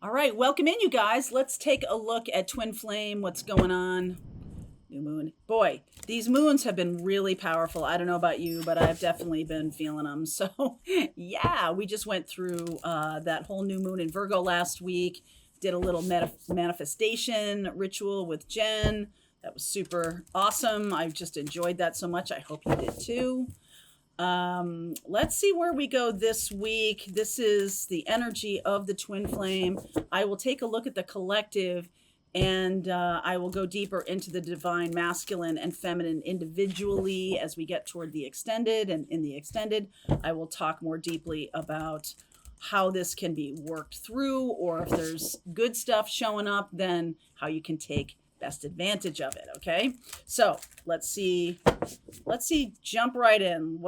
All right, welcome in, you guys. Let's take a look at Twin Flame. What's going on? New moon. Boy, these moons have been really powerful. I don't know about you, but I've definitely been feeling them. So, yeah, we just went through that whole new moon in Virgo last week. Did a little manifestation ritual with Jen. That was super awesome. I've just enjoyed that so much. I hope you did too. Let's see where we go this week. This is the energy of the twin flame. I will take a look at the collective, and I will go deeper into the divine masculine and feminine individually as we get toward the extended. And in the extended, I will talk more deeply about how this can be worked through, or if there's good stuff showing up, then how you can take best advantage of it. Okay, so let's see, jump right in.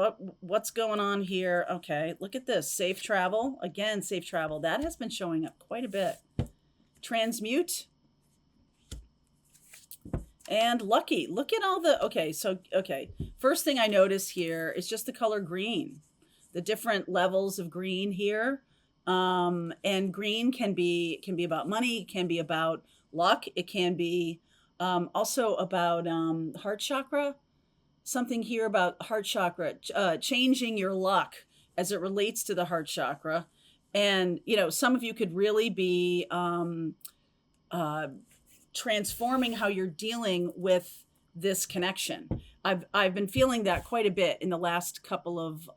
What's going on here? Okay, look at this. Safe travel. Again, safe travel. That has been showing up quite a bit. Transmute and lucky. Look at all the, okay, first thing I notice here is just the color green, the different levels of green here. And green can be about money, it can be about luck, it can be also about heart chakra. Something here about heart chakra, changing your luck as it relates to the heart chakra. And, some of you could really be transforming how you're dealing with this connection. I've been feeling that quite a bit in the last couple of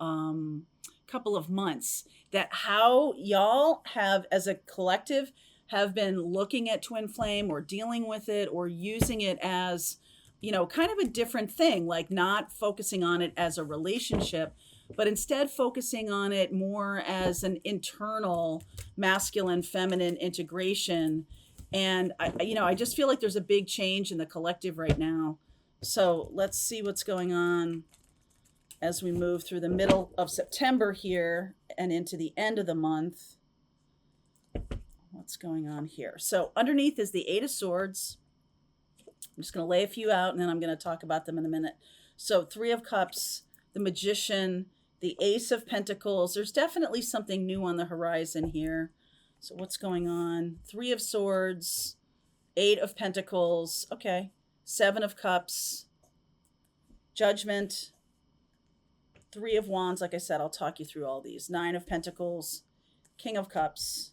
months, that how y'all have, as a collective, have been looking at twin flame or dealing with it or using it as, kind of a different thing, like not focusing on it as a relationship, but instead focusing on it more as an internal masculine feminine integration. And I just feel like there's a big change in the collective right now. So let's see what's going on as we move through the middle of September here and into the end of the month. What's going on here? So underneath is the Eight of Swords. I'm just going to lay a few out, and then I'm going to talk about them in a minute. So Three of Cups, the Magician, the Ace of Pentacles. There's definitely something new on the horizon here. So what's going on? Three of Swords, Eight of Pentacles. Okay. Seven of Cups, Judgment, Three of Wands. Like I said, I'll talk you through all these. Nine of Pentacles, King of Cups,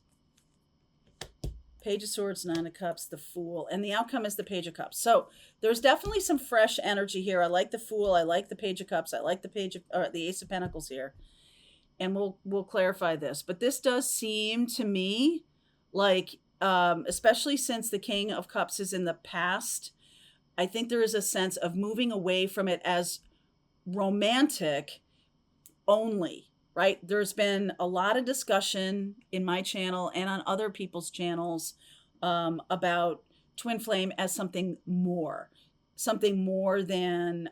Page of Swords, Nine of Cups, the Fool, and the outcome is the Page of Cups. So there's definitely some fresh energy here. I like the Fool. I like the Page of Cups. I like the Ace of Pentacles here. And we'll clarify this. But this does seem to me like, especially since the King of Cups is in the past, I think there is a sense of moving away from it as romantic only. Right? There's been a lot of discussion in my channel and on other people's channels about twin flame as something more than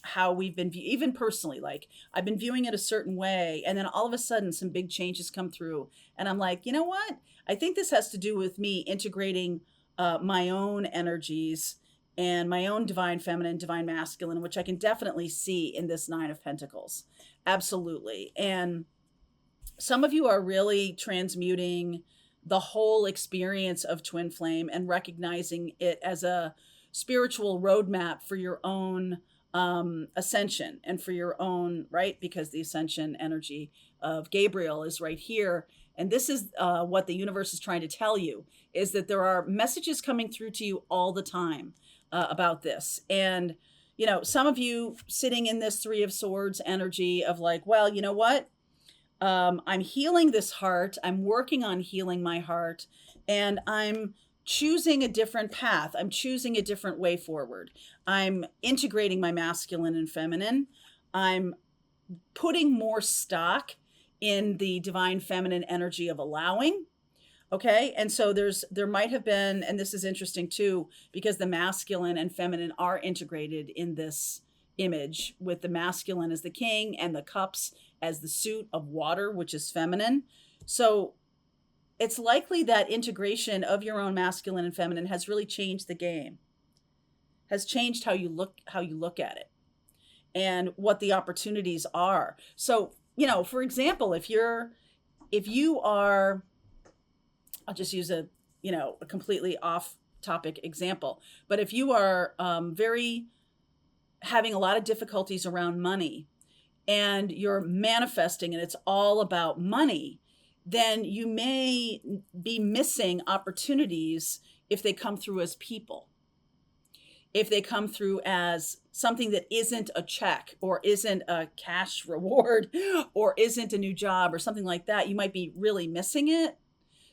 how we've been, even personally, like I've been viewing it a certain way. And then all of a sudden some big changes come through. And I'm like, you know what? I think this has to do with me integrating my own energies and my own divine feminine, divine masculine, which I can definitely see in this Nine of Pentacles. Absolutely. And some of you are really transmuting the whole experience of twin flame and recognizing it as a spiritual roadmap for your own ascension and for your own, right? Because the ascension energy of Gabriel is right here. And this is what the universe is trying to tell you, is that there are messages coming through to you all the time about this. And, some of you sitting in this Three of Swords energy of like, well, you know what? I'm healing this heart. I'm working on healing my heart, and I'm choosing a different path. I'm choosing a different way forward. I'm integrating my masculine and feminine. I'm putting more stock in the divine feminine energy of allowing. Okay. And so there might have been, and this is interesting too, because the masculine and feminine are integrated in this image, with the masculine as the king and the cups as the suit of water, which is feminine. So it's likely that integration of your own masculine and feminine has really changed the game, has changed how you look at it and what the opportunities are. So, for example, if you are I'll just use a completely off topic example. But if you are very having a lot of difficulties around money and you're manifesting and it's all about money, then you may be missing opportunities if they come through as people. If they come through as something that isn't a check or isn't a cash reward or isn't a new job or something like that, you might be really missing it.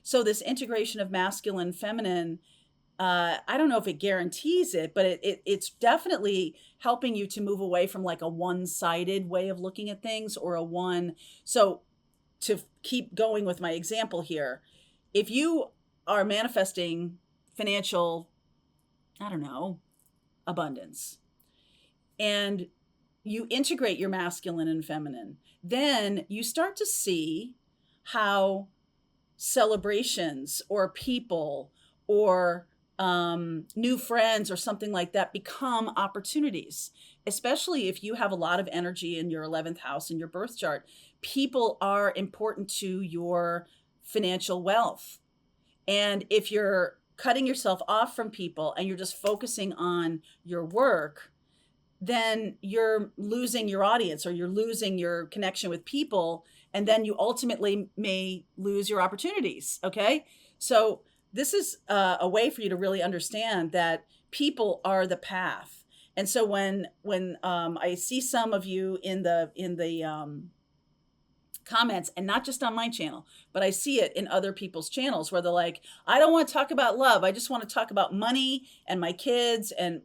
So this integration of masculine, feminine, I don't know if it guarantees it, but it's definitely helping you to move away from like a one-sided way of looking at things or a one. So to keep going with my example here, if you are manifesting financial, I don't know, abundance, and you integrate your masculine and feminine, then you start to see how celebrations or people or new friends or something like that become opportunities, especially if you have a lot of energy in your 11th house in your birth chart. People are important to your financial wealth. And if you're cutting yourself off from people and you're just focusing on your work, then you're losing your audience or you're losing your connection with people. And then you ultimately may lose your opportunities. Okay. So this is a way for you to really understand that people are the path. And so when I see some of you in the comments, and not just on my channel, but I see it in other people's channels where they're like, I don't want to talk about love. I just want to talk about money and my kids and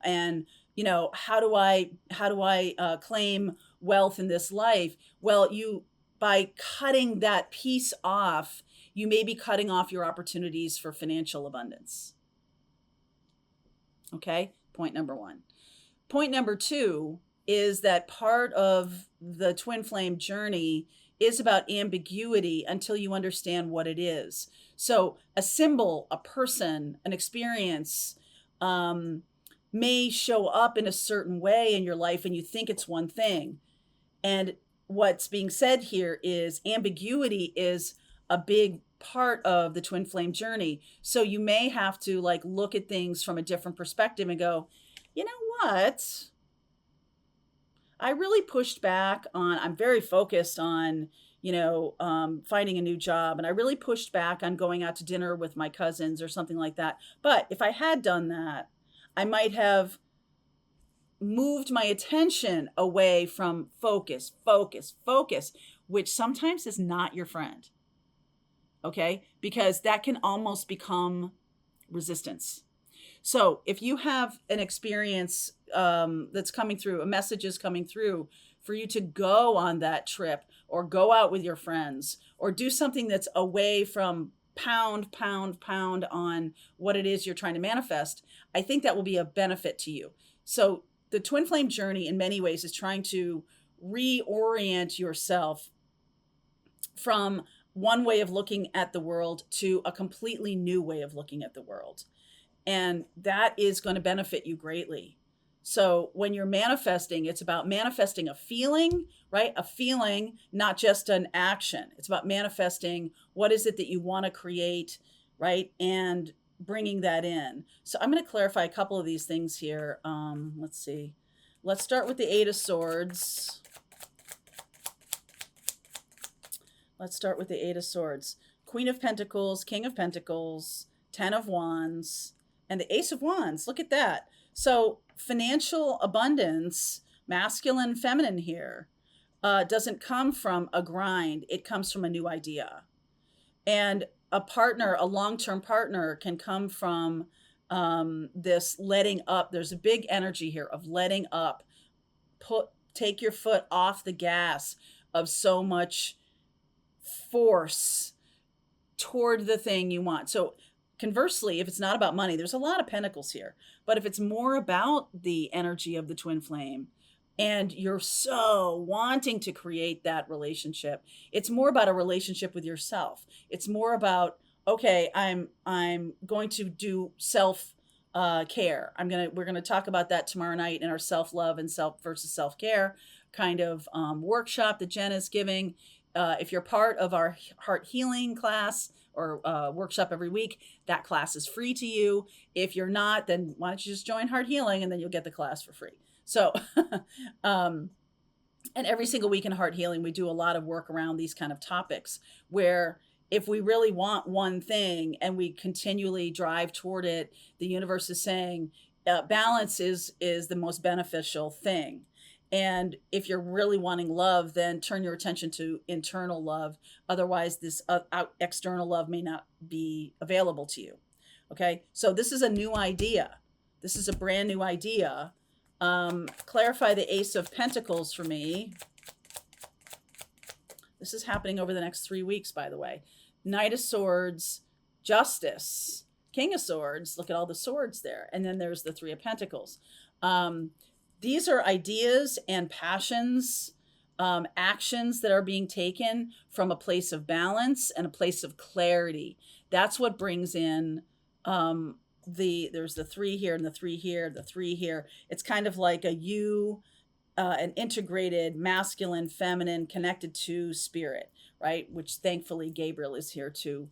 how do I claim wealth in this life? Well, by cutting that piece off, you may be cutting off your opportunities for financial abundance. Okay, point number one. Point number two is that part of the twin flame journey is about ambiguity until you understand what it is. So a symbol, a person, an experience may show up in a certain way in your life and you think it's one thing. And what's being said here is ambiguity is a big part of the twin flame journey. So you may have to like look at things from a different perspective and go, you know what? I really pushed back on, I'm very focused on, finding a new job. And I really pushed back on going out to dinner with my cousins or something like that. But if I had done that, I might have moved my attention away from focus, which sometimes is not your friend. Okay? Because that can almost become resistance. So if you have an experience that's coming through, a message is coming through for you to go on that trip or go out with your friends or do something that's away from pound on what it is you're trying to manifest, I think that will be a benefit to you. So the twin flame journey in many ways is trying to reorient yourself from one way of looking at the world to a completely new way of looking at the world. And that is going to benefit you greatly. So when you're manifesting, it's about manifesting a feeling, right? A feeling, not just an action. It's about manifesting what is it that you want to create, right? And bringing that in. So I'm going to clarify a couple of these things here. Let's see. Let's start with the Eight of Swords. Queen of Pentacles, King of Pentacles, 10 of Wands, and the Ace of Wands. Look at that. So financial abundance, masculine, feminine here, doesn't come from a grind. It comes from a new idea. And a partner, a long-term partner, can come from this letting up. There's a big energy here of letting up. Take your foot off the gas of so much force toward the thing you want. So conversely, if it's not about money, there's a lot of pentacles here. But if it's more about the energy of the twin flame and you're so wanting to create that relationship, it's more about a relationship with yourself. It's more about, okay, I'm going to do self care. We're going to talk about that tomorrow night in our self-love and self versus self-care kind of workshop that Jen is giving. If you're part of our heart healing class, or workshop every week, that class is free to you. If you're not, then why don't you just join Heart Healing and then you'll get the class for free. So, and every single week in Heart Healing, we do a lot of work around these kind of topics where if we really want one thing and we continually drive toward it, the universe is saying balance is the most beneficial thing. And if you're really wanting love, then turn your attention to internal love. Otherwise, this external love may not be available to you. Okay, so this is a new idea. This is a brand new idea. Clarify the Ace of Pentacles for me. This is happening over the next 3 weeks, by the way. Knight of Swords, Justice, King of Swords. Look at all the swords there. And then there's the Three of Pentacles. These are ideas and passions, actions that are being taken from a place of balance and a place of clarity. That's what brings in there's the 3 here and the 3 here, the 3 here. It's kind of like an integrated masculine, feminine, connected to spirit, right? Which thankfully Gabriel is here to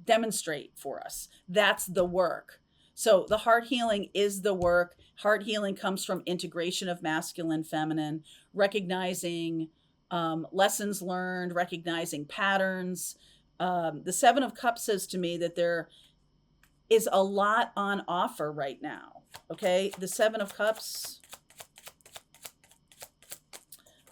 demonstrate for us. That's the work. So the heart healing is the work. Heart healing comes from integration of masculine, feminine, recognizing lessons learned, recognizing patterns. The Seven of Cups says to me that there is a lot on offer right now. Okay, the Seven of Cups,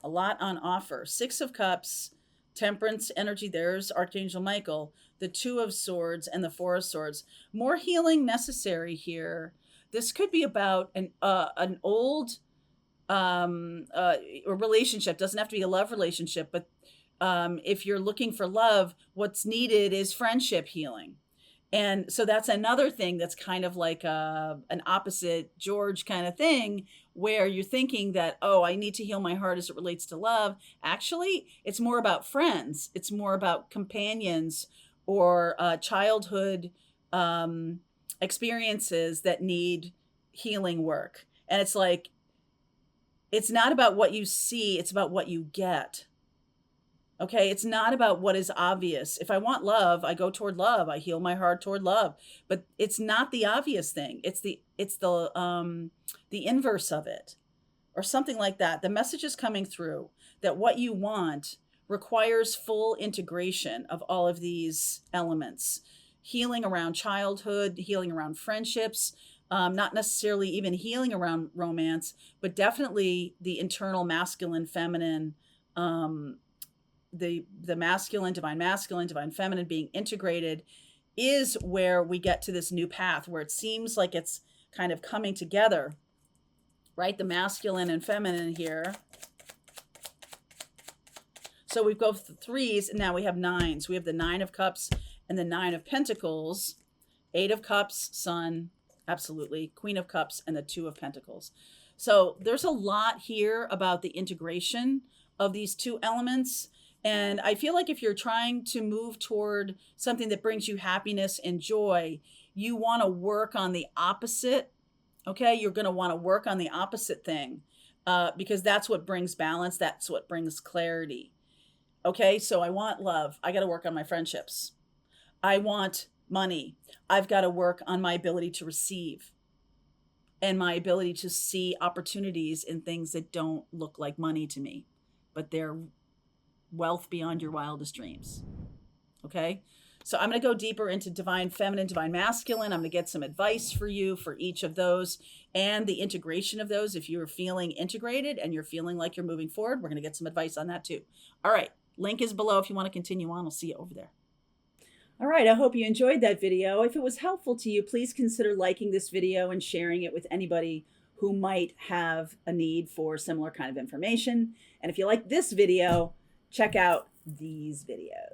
a lot on offer. Six of Cups, Temperance energy, there's Archangel Michael. The Two of Swords and the Four of Swords. More healing necessary here. This could be about an old relationship. Doesn't have to be a love relationship, but if you're looking for love, what's needed is friendship healing. And so that's another thing that's kind of like an opposite George kind of thing, where you're thinking that, oh, I need to heal my heart as it relates to love. Actually, it's more about friends. It's more about companions or childhood experiences that need healing work. And it's like, it's not about what you see, it's about what you get. Okay, it's not about what is obvious. If I want love, I go toward love. I heal my heart toward love. But it's not the obvious thing. It's the inverse of it, or something like that. The message is coming through that what you want requires full integration of all of these elements. Healing around childhood, healing around friendships, not necessarily even healing around romance, but definitely the internal masculine, feminine, the masculine, divine feminine being integrated is where we get to this new path where it seems like it's kind of coming together, right? The masculine and feminine here. So we go for threes and now we have nines. We have the Nine of Cups and the Nine of Pentacles, Eight of Cups, Sun, absolutely, Queen of Cups, and the Two of Pentacles. So there's a lot here about the integration of these two elements. And I feel like if you're trying to move toward something that brings you happiness and joy, you want to work on the opposite. Okay, you're going to want to work on the opposite thing because that's what brings balance. That's what brings clarity. Okay, so I want love. I got to work on my friendships. I want money. I've got to work on my ability to receive and my ability to see opportunities in things that don't look like money to me, but they're wealth beyond your wildest dreams. Okay, so I'm going to go deeper into divine feminine, divine masculine. I'm going to get some advice for you for each of those and the integration of those. If you're feeling integrated and you're feeling like you're moving forward, we're going to get some advice on that too. All right, link is below if you want to continue on. I'll see you over there. All right, I hope you enjoyed that video. If it was helpful to you, please consider liking this video and sharing it with anybody who might have a need for similar kind of information. And if you like this video, check out these videos.